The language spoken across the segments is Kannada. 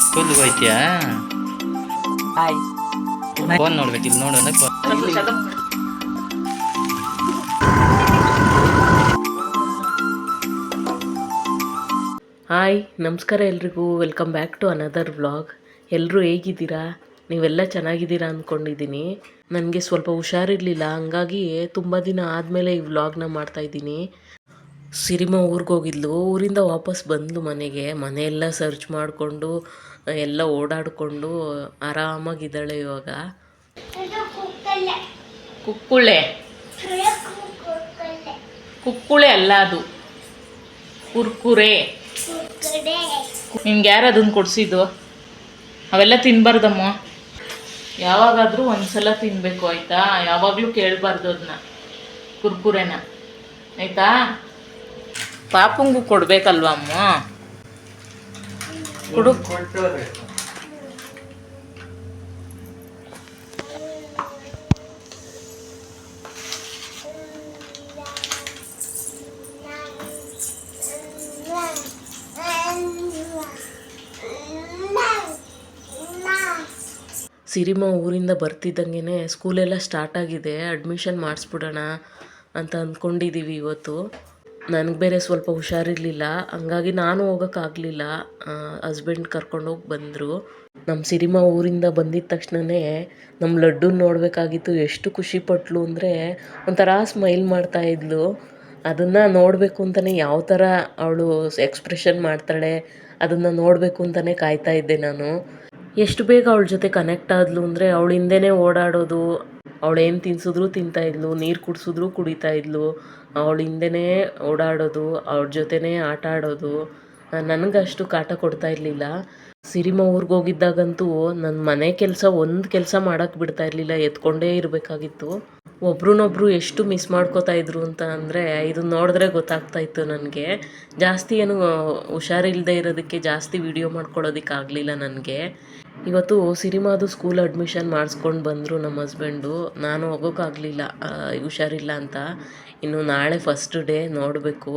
ಸ್ಕೂಲ್ಗೆ ಹೋಯ್ತೀಯಾ? ಹಾಯ್. ಫೋನ್ ನೋಡ್ಬೇಕು, ಇಲ್ಲಿ ನೋಡು ಅಂದ್ರೆ ಹಾಯ್, ನಮಸ್ಕಾರ ಎಲ್ರಿಗೂ. Welcome back to another vlog. ಎಲ್ಲರೂ ಹೇಗಿದ್ದೀರಾ? ನೀವೆಲ್ಲ ಚೆನ್ನಾಗಿದ್ದೀರಾ ಅಂದ್ಕೊಂಡಿದ್ದೀನಿ. ನನಗೆ ಸ್ವಲ್ಪ ಹುಷಾರಿರಲಿಲ್ಲ, ಹಂಗಾಗಿ ತುಂಬ ದಿನ ಆದಮೇಲೆ ಈ ವ್ಲಾಗ್ನ ಮಾಡ್ತಾಯಿದ್ದೀನಿ. ಸಿರಿಮಾ ಊರಿಗೆ ಹೋಗಿದ್ಲು, ಊರಿಂದ ವಾಪಸ್ ಬಂದ್ಲು ಮನೆಗೆ. ಮನೆಯೆಲ್ಲ ಸರ್ಚ್ ಮಾಡಿಕೊಂಡು ಎಲ್ಲ ಓಡಾಡಿಕೊಂಡು ಆರಾಮಾಗಿದ್ದಾಳೆ ಇವಾಗ. ಕುಕ್ಕುಳೆ ಕುಕ್ಕುಳೆ ಅಲ್ಲ, ಅದು ಕುರ್ಕುರೆ. ನಿಮ್ಗೆ ಯಾರು ಅದನ್ನು ಕೊಡಿಸಿದ್ದು? ಅವೆಲ್ಲ ತಿನ್ನಬಾರ್ದಮ್ಮ, ಯಾವಾಗಾದರೂ ಒಂದ್ಸಲ ತಿನ್ನಬೇಕು ಆಯಿತಾ? ಯಾವಾಗಲೂ ಕೇಳಬಾರ್ದು ಅದನ್ನ, ಕುರ್ಕುರೆನ, ಆಯಿತಾ? ಪಾಪಂಗೂ ಕೊಡಬೇಕಲ್ವ ಅಮ್ಮ, ಕೊಡು. ಸಿರಿಮಾ ಊರಿಂದ ಬರ್ತಿದ್ದಂಗೆ ಸ್ಕೂಲೆಲ್ಲ ಸ್ಟಾರ್ಟ್ ಆಗಿದೆ, ಅಡ್ಮಿಷನ್ ಮಾಡಿಸ್ಬಿಡೋಣ ಅಂತ ಅಂದ್ಕೊಂಡಿದ್ದೀವಿ ಇವತ್ತು. ನನಗೆ ಬೇರೆ ಸ್ವಲ್ಪ ಹುಷಾರಿರಲಿಲ್ಲ, ಹಂಗಾಗಿ ನಾನು ಹೋಗೋಕ್ಕಾಗಲಿಲ್ಲ. ಹಸ್ಬೆಂಡ್ ಕರ್ಕೊಂಡೋಗಿ ಬಂದರು. ನಮ್ಮ ಸಿರಿಮಾ ಊರಿಂದ ಬಂದಿದ್ದ ತಕ್ಷಣವೇ ನಮ್ಮ ಲಡ್ಡೂನ ನೋಡಬೇಕಾಗಿತ್ತು. ಎಷ್ಟು ಖುಷಿಪಟ್ಲು ಅಂದರೆ ಒಂಥರ ಸ್ಮೈಲ್ ಮಾಡ್ತಾಯಿದ್ಲು. ಅದನ್ನು ನೋಡಬೇಕು ಅಂತಲೇ ಯಾವ ಥರ ಅವಳು ಎಕ್ಸ್ಪ್ರೆಷನ್ ಮಾಡ್ತಾಳೆ ಅದನ್ನು ನೋಡಬೇಕು ಅಂತಲೇ ಕಾಯ್ತಾ ಇದ್ದೆ ನಾನು. ಎಷ್ಟು ಬೇಗ ಅವಳ ಜೊತೆ ಕನೆಕ್ಟ್ ಆದ್ಲು ಅಂದರೆ ಅವಳ ಹಿಂದೆನೇ ಓಡಾಡೋದು, ಅವಳು ಏನು ತಿನ್ಸಿದ್ರು ತಿಂತಾಯಿದ್ಲು, ನೀರು ಕುಡಿಸಿದ್ರು ಕುಡಿತಾಯಿದ್ಲು, ಅವಳ ಹಿಂದೆನೇ ಓಡಾಡೋದು, ಅವ್ರ ಜೊತೆನೇ ಆಟ ಆಡೋದು. ನನಗಷ್ಟು ಕಾಟ ಕೊಡ್ತಾ ಇರಲಿಲ್ಲ. ಸಿರಿಮಾ ಊರಿಗೆ ಹೋಗಿದ್ದಾಗಂತೂ ನನ್ನ ಮನೆ ಕೆಲಸ ಒಂದು ಕೆಲಸ ಮಾಡೋಕ್ಕೆ ಬಿಡ್ತಾ ಇರಲಿಲ್ಲ, ಎತ್ಕೊಂಡೇ ಇರಬೇಕಾಗಿತ್ತು. ಒಬ್ರನ್ನೊಬ್ರು ಎಷ್ಟು ಮಿಸ್ ಮಾಡ್ಕೋತಾ ಇದ್ರು ಅಂತ ಅಂದರೆ ಇದನ್ನ ನೋಡಿದ್ರೆ ಗೊತ್ತಾಗ್ತಾಯಿತ್ತು ನನಗೆ. ಜಾಸ್ತಿ ಏನು ಹುಷಾರಿಲ್ಲದೆ ಇರೋದಕ್ಕೆ ಜಾಸ್ತಿ ವಿಡಿಯೋ ಮಾಡ್ಕೊಳ್ಳೋದಕ್ಕಾಗಲಿಲ್ಲ ನನಗೆ. ಇವತ್ತು ಸಿರಿಮಾದು ಸ್ಕೂಲ್ ಅಡ್ಮಿಷನ್ ಮಾಡಿಸ್ಕೊಂಡು ಬಂದರು ನಮ್ಮ ಹಸ್ಬೆಂಡು. ನಾನು ಹೋಗೋಕ್ಕಾಗಲಿಲ್ಲ, ಹುಷಾರಿಲ್ಲ ಅಂತ. ಇನ್ನು ನಾಳೆ ಫಸ್ಟ್ ಡೇ ನೋಡಬೇಕು.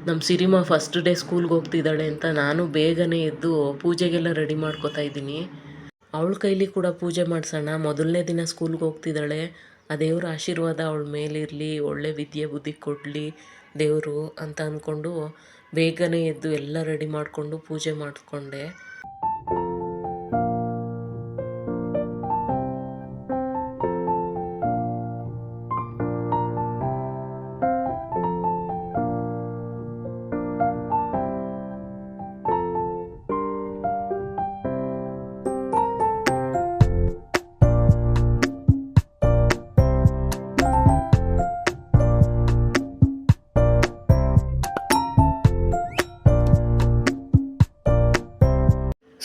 ನಮ್ಮ ಸಿರಿಮಾ ಫಸ್ಟ್ ಡೇ ಸ್ಕೂಲ್ಗೆ ಹೋಗ್ತಿದ್ದಾಳೆ ಅಂತ ನಾನು ಬೇಗನೆ ಎದ್ದು ಪೂಜೆಗೆಲ್ಲ ರೆಡಿ ಮಾಡ್ಕೋತಾ ಇದ್ದೀನಿ. ಅವಳ ಕೈಲಿ ಕೂಡ ಪೂಜೆ ಮಾಡಿಸೋಣ, ಮೊದಲನೇ ದಿನ ಸ್ಕೂಲ್ಗೆ ಹೋಗ್ತಿದ್ದಾಳೆ. ಆ ದೇವ್ರ ಆಶೀರ್ವಾದ ಅವಳ ಮೇಲಿರಲಿ, ಒಳ್ಳೆ ವಿದ್ಯೆ ಬುದ್ಧಿ ಕೊಡಲಿ ದೇವರು ಅಂತ ಅಂದ್ಕೊಂಡು ಬೇಗನೆ ಎದ್ದು ಎಲ್ಲ ರೆಡಿ ಮಾಡಿಕೊಂಡು ಪೂಜೆ ಮಾಡಿಕೊಂಡೆ.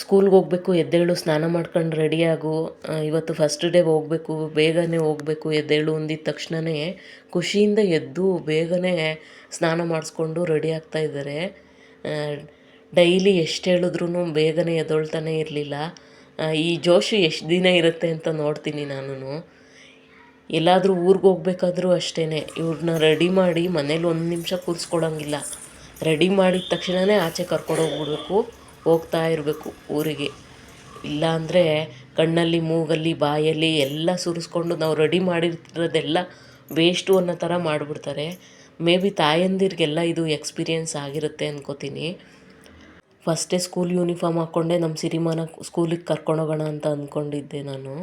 ಸ್ಕೂಲ್ಗೆ ಹೋಗಬೇಕು, ಎದ್ದೇಳು, ಸ್ನಾನ ಮಾಡ್ಕೊಂಡು ರೆಡಿಯಾಗು, ಇವತ್ತು ಫಸ್ಟ್ ಡೇ ಹೋಗಬೇಕು, ಬೇಗನೆ ಹೋಗಬೇಕು, ಎದ್ದೇಳು ಅಂದಿದ್ದ ತಕ್ಷಣವೇ ಖುಷಿಯಿಂದ ಎದ್ದು ಬೇಗನೆ ಸ್ನಾನ ಮಾಡಿಸ್ಕೊಂಡು ರೆಡಿ ಆಗ್ತಾಯಿದ್ದಾರೆ. ಡೈಲಿ ಎಷ್ಟು ಹೇಳಿದ್ರೂ ಬೇಗನೆ ಎದ್ದೊಳ್ತಾನೆ ಇರಲಿಲ್ಲ. ಈ ಜೋಶು ಎಷ್ಟು ದಿನ ಇರುತ್ತೆ ಅಂತ ನೋಡ್ತೀನಿ ನಾನು. ಎಲ್ಲಾದರೂ ಊರಿಗೆ ಹೋಗ್ಬೇಕಾದ್ರೂ ಅಷ್ಟೇ, ಇವ್ರನ್ನ ರೆಡಿ ಮಾಡಿ ಮನೇಲಿ ಒಂದು ನಿಮಿಷ ಕೂರಿಸ್ಕೊಳಂಗಿಲ್ಲ. ರೆಡಿ ಮಾಡಿದ ತಕ್ಷಣವೇ ಆಚೆ ಕರ್ಕೊಂಡೋಗ್ಬಿಡ್ಬೇಕು, ಹೋಗ್ತಾ ಇರಬೇಕು ಊರಿಗೆ. ಇಲ್ಲ ಅಂದರೆ ಕಣ್ಣಲ್ಲಿ ಮೂಗಲ್ಲಿ ಬಾಯಲ್ಲಿ ಎಲ್ಲ ಸುರಿಸ್ಕೊಂಡು ನಾವು ರೆಡಿ ಮಾಡಿರೋದೆಲ್ಲ ವೇಸ್ಟು ಅನ್ನೋ ಥರ ಮಾಡಿಬಿಡ್ತಾರೆ. ಮೇ ಬಿ ತಾಯಂದಿರಿಗೆಲ್ಲ ಇದು ಎಕ್ಸ್ಪೀರಿಯೆನ್ಸ್ ಆಗಿರುತ್ತೆ ಅಂದ್ಕೋತೀನಿ. ಫಸ್ಟೇ ಸ್ಕೂಲ್ ಯೂನಿಫಾರ್ಮ್ ಹಾಕ್ಕೊಂಡೆ ನಮ್ಮ ಸಿರಿಮಾನ ಸ್ಕೂಲಿಗೆ ಕರ್ಕೊಂಡೋಗೋಣ ಅಂತ ಅಂದ್ಕೊಂಡಿದ್ದೆ ನಾನು.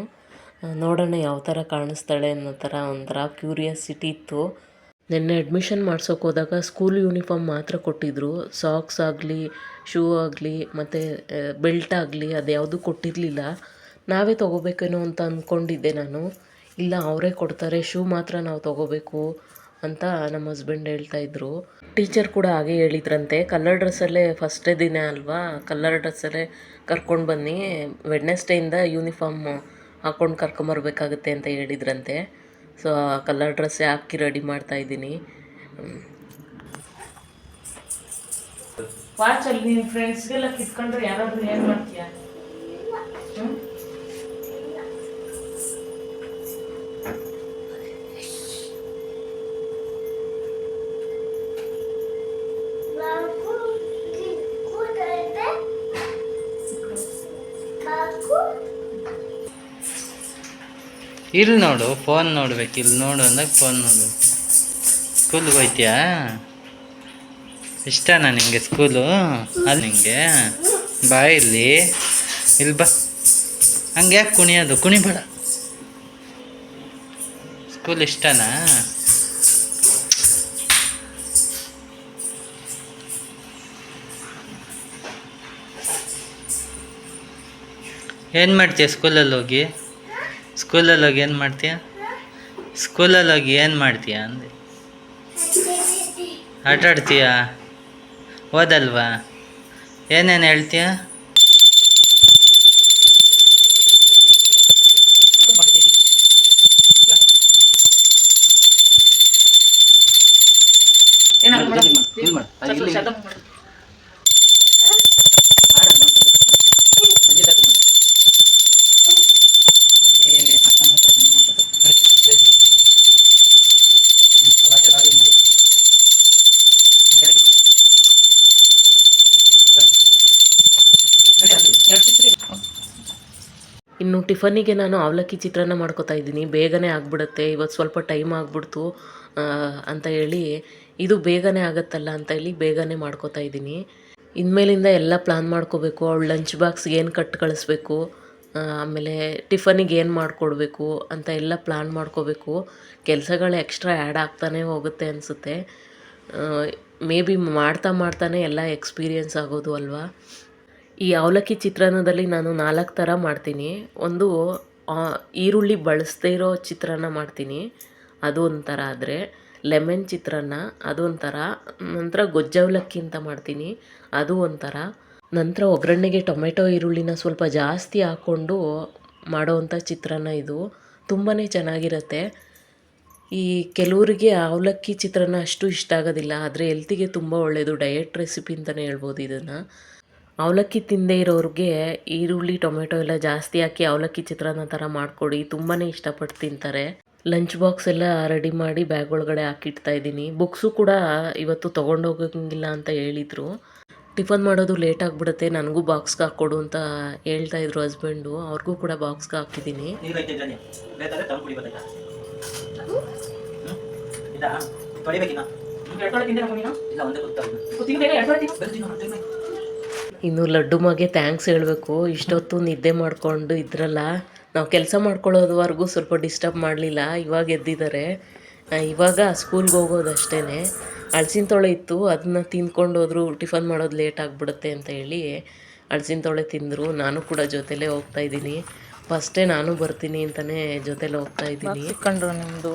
ನೋಡೋಣ ಯಾವ ಥರ ಕಾಣಿಸ್ತಾಳೆ ಅನ್ನೋ ಥರ ಒಂಥರ ಕ್ಯೂರಿಯಾಸಿಟಿ ಇತ್ತು. ನೆನ್ನೆ ಅಡ್ಮಿಷನ್ ಮಾಡ್ಸೋಕೆ ಹೋದಾಗ ಸ್ಕೂಲ್ ಯೂನಿಫಾರ್ಮ್ ಮಾತ್ರ ಕೊಟ್ಟಿದ್ದರು. ಸಾಕ್ಸ್ ಆಗಲಿ, ಶೂ ಆಗಲಿ ಮತ್ತು ಬೆಲ್ಟ್ ಆಗಲಿ ಅದ್ಯಾವುದೂ ಕೊಟ್ಟಿರಲಿಲ್ಲ. ನಾವೇ ತೊಗೋಬೇಕೇನೋ ಅಂತ ಅಂದ್ಕೊಂಡಿದ್ದೆ ನಾನು. ಇಲ್ಲ, ಅವರೇ ಕೊಡ್ತಾರೆ, ಶೂ ಮಾತ್ರ ನಾವು ತೊಗೋಬೇಕು ಅಂತ ನಮ್ಮ ಹಸ್ಬೆಂಡ್ ಹೇಳ್ತಾಯಿದ್ರು. ಟೀಚರ್ ಕೂಡ ಹಾಗೆ ಹೇಳಿದ್ರಂತೆ, ಕಲರ್ ಡ್ರೆಸ್ಸಲ್ಲೇ ಫಸ್ಟೇ ದಿನ ಅಲ್ವಾ, ಕಲರ್ ಡ್ರೆಸ್ಸಲ್ಲೇ ಕರ್ಕೊಂಡು ಬನ್ನಿ, ವೆಡ್ನೆಸ್ಡೇಯಿಂದ ಯೂನಿಫಾರ್ಮ್ ಹಾಕ್ಕೊಂಡು ಕರ್ಕೊಂಬರ್ಬೇಕಾಗುತ್ತೆ ಅಂತ ಹೇಳಿದ್ರಂತೆ. ಸೊ ಆ ಕಲರ್ ಡ್ರೆಸ್ಸೇ ಹಾಕಿ ರೆಡಿ ಮಾಡ್ತಾಯಿದ್ದೀನಿ. ವಾಚಲ್ಲಿ ನೀನು ಫ್ರೆಂಡ್ಸ್ಗೆಲ್ಲ ಕಿತ್ಕೊಂಡ್ರೆ ಯಾರಾದರೂ ಏನು ಮಾಡ್ತೀಯ? ಇಲ್ಲಿ ನೋಡು, ಫೋನ್ ನೋಡ್ಬೇಕು. ಇಲ್ಲಿ ನೋಡು ಅಂದಾಗ ಫೋನ್ ನೋಡು. ಸ್ಕೂಲ್ಗೆ ಹೋಯ್ತೀಯಾ? ಇಷ್ಟನಾ ನಿಂಗೆ ಸ್ಕೂಲು? ಅದು ನಿಂಗೆ ಬಾ ಇಲ್ಲಿ ಬಾ. ಹಂಗೆ ಯಾಕೆ ಕುಣಿಯೋದು? ಕುಣಿಬೇಡ. ಸ್ಕೂಲ್ ಇಷ್ಟನಾ? ಏನು ಮಾಡ್ತೀಯ ಸ್ಕೂಲಲ್ಲಿ ಹೋಗಿ? ಸ್ಕೂಲಲ್ಲಿ ಹೋಗಿ ಏನು ಮಾಡ್ತೀಯ? ಸ್ಕೂಲಲ್ಲಿ ಹೋಗಿ ಏನು ಮಾಡ್ತೀಯ ಅಂದೆ. ಆಟ ಆಡ್ತೀಯ? ಓದಲ್ವಾ? ಏನೇನು ಹೇಳ್ತೀಯ? ಇನ್ನು ಟಿಫನಿಗೆ ನಾನು ಅವಲಕ್ಕಿ ಚಿತ್ರಾನ್ನ ಮಾಡ್ಕೊತಾ ಇದ್ದೀನಿ. ಬೇಗನೆ ಆಗಿಬಿಡುತ್ತೆ, ಇವತ್ತು ಸ್ವಲ್ಪ ಟೈಮ್ ಆಗಿಬಿಡ್ತು ಅಂತ ಹೇಳಿ, ಇದು ಬೇಗನೆ ಆಗುತ್ತಲ್ಲ ಅಂತ ಹೇಳಿ ಬೇಗನೆ ಮಾಡ್ಕೊತಾ ಇದ್ದೀನಿ. ಇನ್ಮೇಲಿಂದ ಎಲ್ಲ ಪ್ಲ್ಯಾನ್ ಮಾಡ್ಕೋಬೇಕು. ಅವಳು ಲಂಚ್ ಬಾಕ್ಸ್ಗೆ ಏನು ಕಟ್ಟು ಕಳಿಸ್ಬೇಕು, ಆಮೇಲೆ ಟಿಫನಿಗೆ ಏನು ಮಾಡಿಕೊಡ್ಬೇಕು ಅಂತ ಎಲ್ಲ ಪ್ಲ್ಯಾನ್ ಮಾಡ್ಕೋಬೇಕು. ಕೆಲಸಗಳು ಎಕ್ಸ್ಟ್ರಾ ಆ್ಯಡ್ ಆಗ್ತಾನೆ ಹೋಗುತ್ತೆ ಅನಿಸುತ್ತೆ. ಮೇ ಬಿ ಮಾಡ್ತಾನೆ ಎಲ್ಲ ಎಕ್ಸ್ಪೀರಿಯನ್ಸ್ ಆಗೋದು ಅಲ್ವಾ. ಈ ಅವಲಕ್ಕಿ ಚಿತ್ರಾನ್ನದಲ್ಲಿ ನಾನು 4 ಥರ ಮಾಡ್ತೀನಿ. ಒಂದು ಈರುಳ್ಳಿ ಬಳಸದೇ ಇರೋ ಚಿತ್ರಾನ್ನ ಮಾಡ್ತೀನಿ, ಅದು ಒಂಥರ. ಆದರೆ ಲೆಮನ್ ಚಿತ್ರಾನ್ನ ಅದು ಒಂಥರ. ನಂತರ ಗೊಜ್ಜು ಅವಲಕ್ಕಿ ಅಂತ ಮಾಡ್ತೀನಿ, ಅದು ಒಂಥರ. ನಂತರ ಒಗ್ಗರಣೆಗೆ ಟೊಮೆಟೊ ಈರುಳ್ಳಿನ ಸ್ವಲ್ಪ ಜಾಸ್ತಿ ಹಾಕ್ಕೊಂಡು ಮಾಡೋವಂಥ ಚಿತ್ರಾನ್ನ ಇದು ತುಂಬಾ ಚೆನ್ನಾಗಿರುತ್ತೆ. ಈ ಕೆಲವರಿಗೆ ಅವಲಕ್ಕಿ ಚಿತ್ರಾನ್ನ ಅಷ್ಟು ಇಷ್ಟ ಆಗೋದಿಲ್ಲ, ಆದರೆ ಹೆಲ್ತಿಗೆ ತುಂಬ ಒಳ್ಳೆಯದು. ಡಯಟ್ ರೆಸಿಪಿ ಅಂತಲೇ ಹೇಳ್ಬೋದು ಇದನ್ನು. ಅವಲಕ್ಕಿ ತಿನ್ನದೇ ಇರೋರಿಗೆ ಈರುಳ್ಳಿ ಟೊಮೆಟೊ ಎಲ್ಲ ಜಾಸ್ತಿ ಹಾಕಿ ಅವಲಕ್ಕಿ ಚಿತ್ರಾನ್ನ ಥರ ಮಾಡಿಕೊಡಿ, ತುಂಬಾ ಇಷ್ಟಪಟ್ಟು ತಿಂತಾರೆ. ಲಂಚ್ ಬಾಕ್ಸ್ ಎಲ್ಲ ರೆಡಿ ಮಾಡಿ ಬ್ಯಾಗ್ ಒಳಗಡೆ ಹಾಕಿಡ್ತಾ ಇದ್ದೀನಿ. ಬುಕ್ಸು ಕೂಡ ಇವತ್ತು ತೊಗೊಂಡೋಗಂಗಿಲ್ಲ ಅಂತ ಹೇಳಿದರು. ಟಿಫನ್ ಮಾಡೋದು ಲೇಟ್ ಆಗಿಬಿಡುತ್ತೆ, ನನಗೂ ಬಾಕ್ಸ್ಗೆ ಹಾಕ್ಕೊಡು ಅಂತ ಹೇಳ್ತಾಯಿದ್ರು ಹಸ್ಬೆಂಡು. ಅವ್ರಿಗೂ ಕೂಡ ಬಾಕ್ಸ್ಗೆ ಹಾಕಿದ್ದೀನಿ. ಇನ್ನು ಲಡ್ಡು ಮಗೆ ಥ್ಯಾಂಕ್ಸ್ ಹೇಳಬೇಕು. ಇಷ್ಟೊತ್ತು ನಿದ್ದೆ ಮಾಡಿಕೊಂಡು ಇದ್ರಲ್ಲ, ನಾವು ಕೆಲಸ ಮಾಡ್ಕೊಳ್ಳೋದುವರೆಗೂ ಸ್ವಲ್ಪ ಡಿಸ್ಟರ್ಬ್ ಮಾಡಲಿಲ್ಲ. ಇವಾಗ ಎದ್ದಿದ್ದಾರೆ. ಇವಾಗ ಸ್ಕೂಲ್ಗೆ ಹೋಗೋದು ಅಷ್ಟೇ. ಹಲ್ಸಿನ ತೊಳೆ ಇತ್ತು, ಅದನ್ನ ತಿಂದ್ಕೊಂಡು ಹೋದ್ರು. ಟಿಫನ್ ಮಾಡೋದು ಲೇಟ್ ಆಗಿಬಿಡುತ್ತೆ ಅಂತ ಹೇಳಿ ಹಲ್ಸಿನ ತೊಳೆ ತಿಂದರು. ನಾನು ಕೂಡ ಜೊತೆಲೇ ಹೋಗ್ತಾ ಇದ್ದೀನಿ. ಫಸ್ಟೇ ನಾನು ಬರ್ತೀನಿ ಅಂತಲೇ ಜೊತೆಲೇ ಹೋಗ್ತಾ ಇದ್ದೀನಿ. ಕಂಡ್ರು ನಿಮ್ಮದು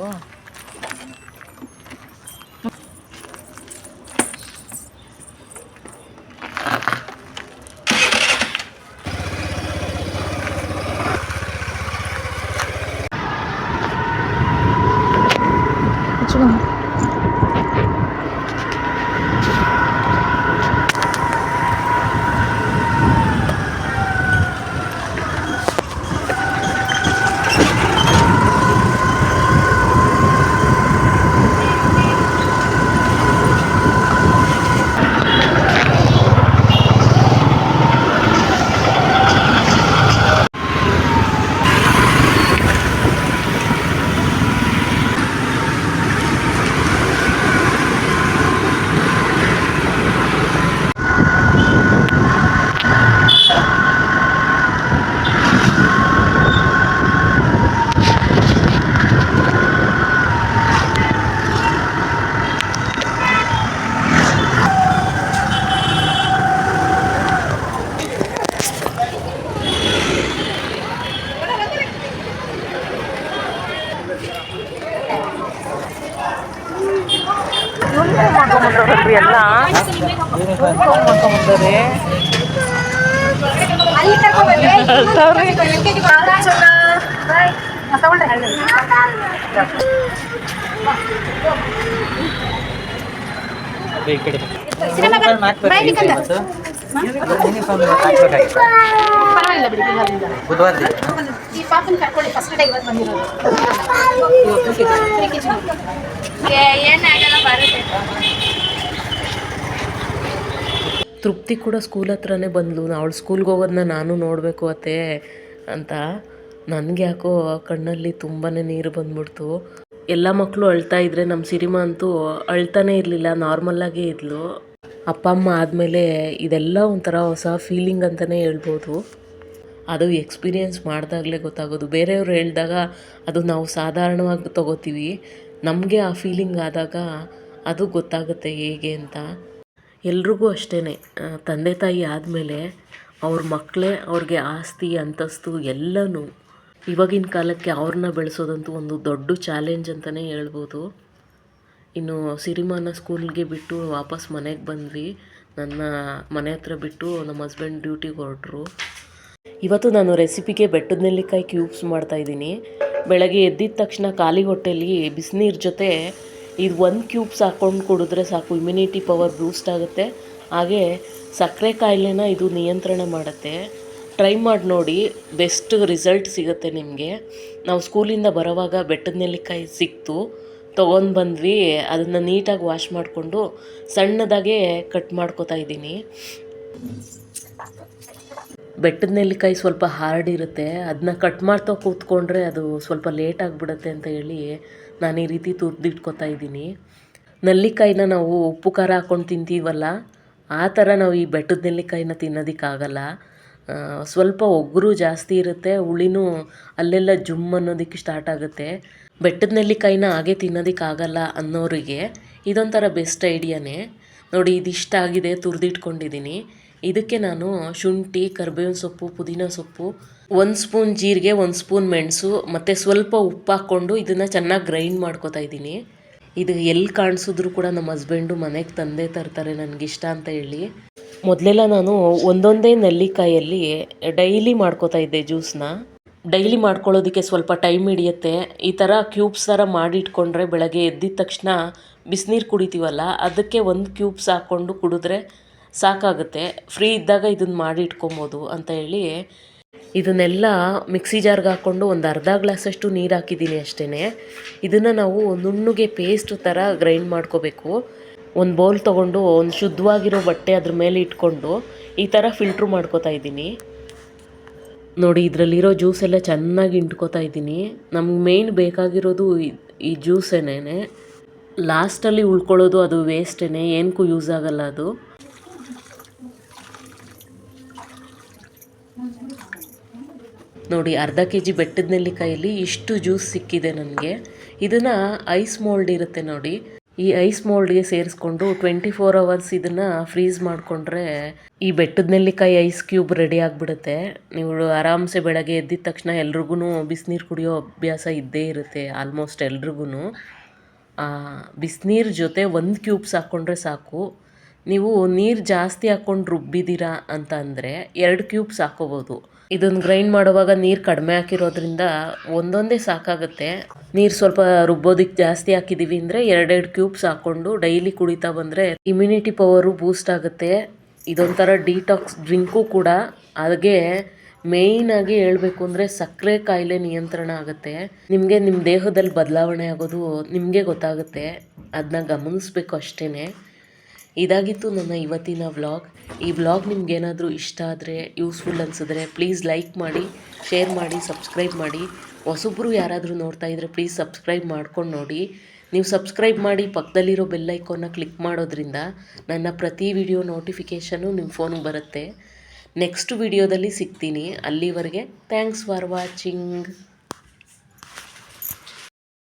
ಮಾಡ್ಕೊಂಡ್ರಿ ಎಲ್ಲ ಮಾಡ್ಕೊಂಡ್ಬಂದವ್ರಿ. ಈ ಪಾಪನ್ ಕರ್ಕೊಳ್ಳಿ, ಫಸ್ಟ್ ಡೇ ಇವತ್ತು ಬಂದಿರೋದು. ಏನಾಗಲ್ಲ, ಬರುತ್ತೆ. ತೃಪ್ತಿ ಕೂಡ ಸ್ಕೂಲ್ ಹತ್ರನೇ ಬಂದಳು. ಅವಳು ಸ್ಕೂಲ್ಗೆ ಹೋಗೋದನ್ನ ನಾನು ನೋಡಬೇಕು ಅತ್ತೆ ಅಂತ. ನನಗೆ ಯಾಕೋ ಕಣ್ಣಲ್ಲಿ ತುಂಬಾ ನೀರು ಬಂದ್ಬಿಡ್ತು. ಎಲ್ಲ ಮಕ್ಕಳು ಅಳ್ತಾ ಇದ್ರೆ ನಮ್ಮ ಸಿರಿಮಾ ಅಂತೂ ಅಳ್ತಾನೇ ಇರಲಿಲ್ಲ, ನಾರ್ಮಲ್ಲಾಗೇ ಇದ್ಲು. ಅಪ್ಪ ಅಮ್ಮ ಆದಮೇಲೆ ಇದೆಲ್ಲ ಒಂಥರ ಹೊಸ ಫೀಲಿಂಗ್ ಅಂತಲೇ ಹೇಳ್ಬೋದು. ಅದು ಎಕ್ಸ್ಪೀರಿಯೆನ್ಸ್ ಮಾಡಿದಾಗಲೇ ಗೊತ್ತಾಗೋದು. ಬೇರೆಯವ್ರು ಹೇಳಿದಾಗ ಅದು ನಾವು ಸಾಧಾರಣವಾಗಿ ತಗೋತೀವಿ, ನಮಗೆ ಆ ಫೀಲಿಂಗ್ ಆದಾಗ ಅದು ಗೊತ್ತಾಗುತ್ತೆ ಹೇಗೆ ಅಂತ. ಎಲ್ರಿಗೂ ಅಷ್ಟೇ, ತಂದೆ ತಾಯಿ ಆದಮೇಲೆ ಅವ್ರ ಮಕ್ಕಳೇ ಅವ್ರಿಗೆ ಆಸ್ತಿ ಅಂತಸ್ತು ಎಲ್ಲನೂ. ಇವಾಗಿನ ಕಾಲಕ್ಕೆ ಅವ್ರನ್ನ ಬೆಳೆಸೋದಂತೂ ಒಂದು ದೊಡ್ಡ ಚಾಲೆಂಜ್ ಅಂತಲೇ ಹೇಳ್ಬೋದು. ಇನ್ನು ಸಿರಿಮಾನ ಸ್ಕೂಲ್ಗೆ ಬಿಟ್ಟು ವಾಪಸ್ ಮನೆಗೆ ಬಂದ್ವಿ. ನನ್ನ ಮನೆ ಹತ್ರ ಬಿಟ್ಟು ನಮ್ಮ ಹಸ್ಬೆಂಡ್ ಡ್ಯೂಟಿಗೆ ಹೊರಟ್ರು. ಇವತ್ತು ನಾನು ರೆಸಿಪಿಗೆ ಬೆಟ್ಟದ ನೆಲ್ಲಿಕಾಯಿ ಕ್ಯೂಬ್ಸ್ ಮಾಡ್ತಾಯಿದ್ದೀನಿ. ಬೆಳಗ್ಗೆ ಎದ್ದಿದ ತಕ್ಷಣ ಖಾಲಿ ಹೊಟ್ಟೆಯಲ್ಲಿ ಬಿಸಿನೀರು ಜೊತೆ ಇದು 1 ಕ್ಯೂಬ್ಸ್ ಹಾಕ್ಕೊಂಡು ಕುಡಿದ್ರೆ ಸಾಕು, ಇಮ್ಯುನಿಟಿ ಪವರ್ ಬೂಸ್ಟ್ ಆಗುತ್ತೆ. ಹಾಗೆ ಸಕ್ಕರೆ ಕಾಯಿಲೆನ ಇದು ನಿಯಂತ್ರಣ ಮಾಡುತ್ತೆ. ಟ್ರೈ ಮಾಡಿ ನೋಡಿ, ಬೆಸ್ಟ್ ರಿಸಲ್ಟ್ ಸಿಗುತ್ತೆ ನಿಮಗೆ. ನಾವು ಸ್ಕೂಲಿಂದ ಬರೋವಾಗ ಬೆಟ್ಟದ ನೆಲ್ಲಿಕಾಯಿ ಸಿಕ್ತು, ತೊಗೊಂಡು ಬಂದ್ವಿ. ಅದನ್ನು ನೀಟಾಗಿ ವಾಶ್ ಮಾಡಿಕೊಂಡು ಸಣ್ಣದಾಗೆ ಕಟ್ ಮಾಡ್ಕೊತಾ ಇದ್ದೀನಿ. ಬೆಟ್ಟದ ನೆಲ್ಲಿಕಾಯಿ ಸ್ವಲ್ಪ ಹಾರ್ಡ್ ಇರುತ್ತೆ, ಅದನ್ನ ಕಟ್ ಮಾಡ್ತಾ ಕೂತ್ಕೊಂಡ್ರೆ ಅದು ಸ್ವಲ್ಪ ಲೇಟ್ ಆಗಿಬಿಡುತ್ತೆ ಅಂತ ಹೇಳಿ ನಾನು ಈ ರೀತಿ ತುರಿದಿಟ್ಕೊತಾ ಇದ್ದೀನಿ. ನೆಲ್ಲಿಕಾಯಿನ ನಾವು ಉಪ್ಪು ಖಾರ ಹಾಕ್ಕೊಂಡು ತಿಂತೀವಲ್ಲ, ಆ ಥರ ನಾವು ಈ ಬೆಟ್ಟದ ನೆಲ್ಲಿಕಾಯಿನ ತಿನ್ನೋದಕ್ಕಾಗಲ್ಲ. ಸ್ವಲ್ಪ ಒಗ್ರು ಜಾಸ್ತಿ ಇರುತ್ತೆ, ಹುಳಿನೂ ಅಲ್ಲೆಲ್ಲ ಜುಮ್ ಅನ್ನೋದಕ್ಕೆ ಸ್ಟಾರ್ಟ್ ಆಗುತ್ತೆ. ಬೆಟ್ಟದ ನೆಲ್ಲಿಕಾಯಿನ ಹಾಗೆ ತಿನ್ನೋದಕ್ಕಾಗಲ್ಲ ಅನ್ನೋರಿಗೆ ಇದೊಂಥರ ಬೆಸ್ಟ್ ಐಡಿಯಾನೇ. ನೋಡಿ, ಇದಿಷ್ಟ ಆಗಿದೆ, ತುರಿದಿಟ್ಕೊಂಡಿದ್ದೀನಿ. ಇದಕ್ಕೆ ನಾನು ಶುಂಠಿ, ಕರಿಬೇವಿನ ಸೊಪ್ಪು, ಪುದೀನ ಸೊಪ್ಪು, 1 ಸ್ಪೂನ್ ಜೀರಿಗೆ, 1 ಸ್ಪೂನ್ ಮೆಣಸು ಮತ್ತು ಸ್ವಲ್ಪ ಉಪ್ಪು ಹಾಕ್ಕೊಂಡು ಇದನ್ನು ಚೆನ್ನಾಗಿ ಗ್ರೈಂಡ್ ಮಾಡ್ಕೊತಾ ಇದ್ದೀನಿ. ಇದು ಎಲ್ಲಿ ಕಾಣಿಸಿದ್ರು ಕೂಡ ನಮ್ಮ ಹಸ್ಬೆಂಡು ಮನೆಗೆ ತಂದೇ ತರ್ತಾರೆ ನನಗಿಷ್ಟ ಅಂತ ಹೇಳಿ. ಮೊದಲೆಲ್ಲ ನಾನು ಒಂದೊಂದೇ ನೆಲ್ಲಿಕಾಯಲ್ಲಿ ಡೈಲಿ ಮಾಡ್ಕೊತಾ ಇದ್ದೆ ಜ್ಯೂಸನ್ನ. ಡೈಲಿ ಮಾಡ್ಕೊಳ್ಳೋದಕ್ಕೆ ಸ್ವಲ್ಪ ಟೈಮ್ ಹಿಡಿಯುತ್ತೆ. ಈ ಥರ ಕ್ಯೂಬ್ಸ್ ಥರ ಮಾಡಿಟ್ಕೊಂಡ್ರೆ ಬೆಳಗ್ಗೆ ಎದ್ದಿದ ತಕ್ಷಣ ಬಿಸಿನೀರು ಕುಡಿತೀವಲ್ಲ, ಅದಕ್ಕೆ 1 ಕ್ಯೂಬ್ಸ್ ಹಾಕ್ಕೊಂಡು ಕುಡಿದ್ರೆ ಸಾಕಾಗುತ್ತೆ. ಫ್ರೀ ಇದ್ದಾಗ ಇದನ್ನು ಮಾಡಿ ಇಟ್ಕೊಬೋದು ಅಂತ ಹೇಳಿ ಇದನ್ನೆಲ್ಲ ಮಿಕ್ಸಿ ಜಾರ್ಗೆ ಹಾಕ್ಕೊಂಡು ಒಂದು ಅರ್ಧ ಗ್ಲಾಸಷ್ಟು ನೀರು ಹಾಕಿದ್ದೀನಿ ಅಷ್ಟೇ. ಇದನ್ನು ನಾವು ನುಣ್ಣಗೆ ಪೇಸ್ಟ್ ಥರ ಗ್ರೈಂಡ್ ಮಾಡ್ಕೋಬೇಕು. ಒಂದು ಬೌಲ್ ತೊಗೊಂಡು ಒಂದು ಶುದ್ಧವಾಗಿರೋ ಬಟ್ಟೆ ಅದ್ರ ಮೇಲೆ ಇಟ್ಕೊಂಡು ಈ ಥರ ಫಿಲ್ಟ್ರ್ ಮಾಡ್ಕೋತಾ ಇದ್ದೀನಿ. ನೋಡಿ, ಇದರಲ್ಲಿರೋ ಜ್ಯೂಸ್ ಎಲ್ಲ ಚೆನ್ನಾಗಿ ಇಂಟ್ಕೋತಾ ಇದ್ದೀನಿ. ನಮ್ಗೆ ಮೇಯ್ನ್ ಬೇಕಾಗಿರೋದು ಈ ಜ್ಯೂಸೇನೇ. ಲಾಸ್ಟಲ್ಲಿ ಉಳ್ಕೊಳ್ಳೋದು ಅದು ವೇಸ್ಟೇ, ಏನಕ್ಕೂ ಯೂಸ್ ಆಗಲ್ಲ ಅದು. ನೋಡಿ, ಅರ್ಧ kg ಬೆಟ್ಟದ ನೆಲ್ಲಿಕಾಯಲ್ಲಿ ಇಷ್ಟು ಜ್ಯೂಸ್ ಸಿಕ್ಕಿದೆ ನನಗೆ. ಇದನ್ನು ಐಸ್ ಮೋಲ್ಡ್ ಇರುತ್ತೆ ನೋಡಿ, ಈ ಐಸ್ ಮೋಲ್ಡ್ಗೆ ಸೇರಿಸ್ಕೊಂಡು 24 hours ಇದನ್ನು ಫ್ರೀಸ್ ಮಾಡಿಕೊಂಡ್ರೆ ಈ ಬೆಟ್ಟದ ನೆಲ್ಲಿಕಾಯಿ ಐಸ್ ಕ್ಯೂಬ್ ರೆಡಿ ಆಗಿಬಿಡುತ್ತೆ. ನೀವು ಆರಾಮ್ಸೆ ಬೆಳಗ್ಗೆ ಎದ್ದಿದ ತಕ್ಷಣ ಎಲ್ರಿಗೂ ಬಿಸಿನೀರು ಕುಡಿಯೋ ಅಭ್ಯಾಸ ಇದ್ದೇ ಇರುತ್ತೆ, ಆಲ್ಮೋಸ್ಟ್ ಎಲ್ರಿಗೂ. ಬಿಸಿನೀರು ಜೊತೆ 1 ಕ್ಯೂಬ್ಸ್ ಹಾಕ್ಕೊಂಡ್ರೆ ಸಾಕು. ನೀವು ನೀರು ಜಾಸ್ತಿ ಹಾಕ್ಕೊಂಡು ರುಬ್ಬಿದ್ದೀರಾ ಅಂತ ಅಂದರೆ 2 ಕ್ಯೂಬ್ಸ್ ಹಾಕ್ಕೋಬೋದು. ಇದನ್ನು ಗ್ರೈಂಡ್ ಮಾಡುವಾಗ ನೀರು ಕಡಿಮೆ ಹಾಕಿರೋದ್ರಿಂದ ಒಂದೊಂದೇ ಸಾಕಾಗುತ್ತೆ. ನೀರು ಸ್ವಲ್ಪ ರುಬ್ಬೋದಕ್ಕೆ ಜಾಸ್ತಿ ಹಾಕಿದ್ದೀವಿ ಅಂದರೆ 2 ಕ್ಯೂಬ್ಸ್ ಹಾಕ್ಕೊಂಡು ಡೈಲಿ ಕುಡಿತಾ ಬಂದರೆ ಇಮ್ಯುನಿಟಿ ಪವರು ಬೂಸ್ಟ್ ಆಗುತ್ತೆ. ಇದೊಂಥರ ಡಿಟಾಕ್ಸ್ ಡ್ರಿಂಕು ಕೂಡ. ಹಾಗೆ ಮೇಯ್ನಾಗಿ ಹೇಳಬೇಕು ಅಂದರೆ ಸಕ್ಕರೆ ಕಾಯಿಲೆ ನಿಯಂತ್ರಣ ಆಗುತ್ತೆ. ನಿಮಗೆ ನಿಮ್ಮ ದೇಹದಲ್ಲಿ ಬದಲಾವಣೆ ಆಗೋದು ನಿಮಗೆ ಗೊತ್ತಾಗುತ್ತೆ, ಅದನ್ನ ಗಮನಿಸ್ಬೇಕು ಅಷ್ಟೇ. ಇದಾಗಿತ್ತು ನನ್ನ ಇವತ್ತಿನ ವ್ಲಾಗ್. ಈ ವ್ಲಾಗ್ ನಿಮ್ಗೇನಾದರೂ ಇಷ್ಟ ಆದರೆ, ಯೂಸ್ಫುಲ್ ಅನಿಸಿದ್ರೆ ಪ್ಲೀಸ್ ಲೈಕ್ ಮಾಡಿ, ಶೇರ್ ಮಾಡಿ, ಸಬ್ಸ್ಕ್ರೈಬ್ ಮಾಡಿ. ಹೊಸಬ್ರು ಯಾರಾದರೂ ನೋಡ್ತಾ ಇದ್ದರೆ ಪ್ಲೀಸ್ ಸಬ್ಸ್ಕ್ರೈಬ್ ಮಾಡ್ಕೊಂಡು ನೋಡಿ. ನೀವು ಸಬ್ಸ್ಕ್ರೈಬ್ ಮಾಡಿ ಪಕ್ಕದಲ್ಲಿರೋ ಬೆಲ್ ಐಕಾನ್ನ ಕ್ಲಿಕ್ ಮಾಡೋದ್ರಿಂದ ನನ್ನ ಪ್ರತಿ ವಿಡಿಯೋ ನೋಟಿಫಿಕೇಷನ್ನು ನಿಮ್ಮ ಫೋನಿಗೆ ಬರುತ್ತೆ. ನೆಕ್ಸ್ಟ್ ವಿಡಿಯೋದಲ್ಲಿ ಸಿಗ್ತೀನಿ. ಅಲ್ಲಿವರೆಗೆ ಥ್ಯಾಂಕ್ಸ್ ಫಾರ್ ವಾಚಿಂಗ್.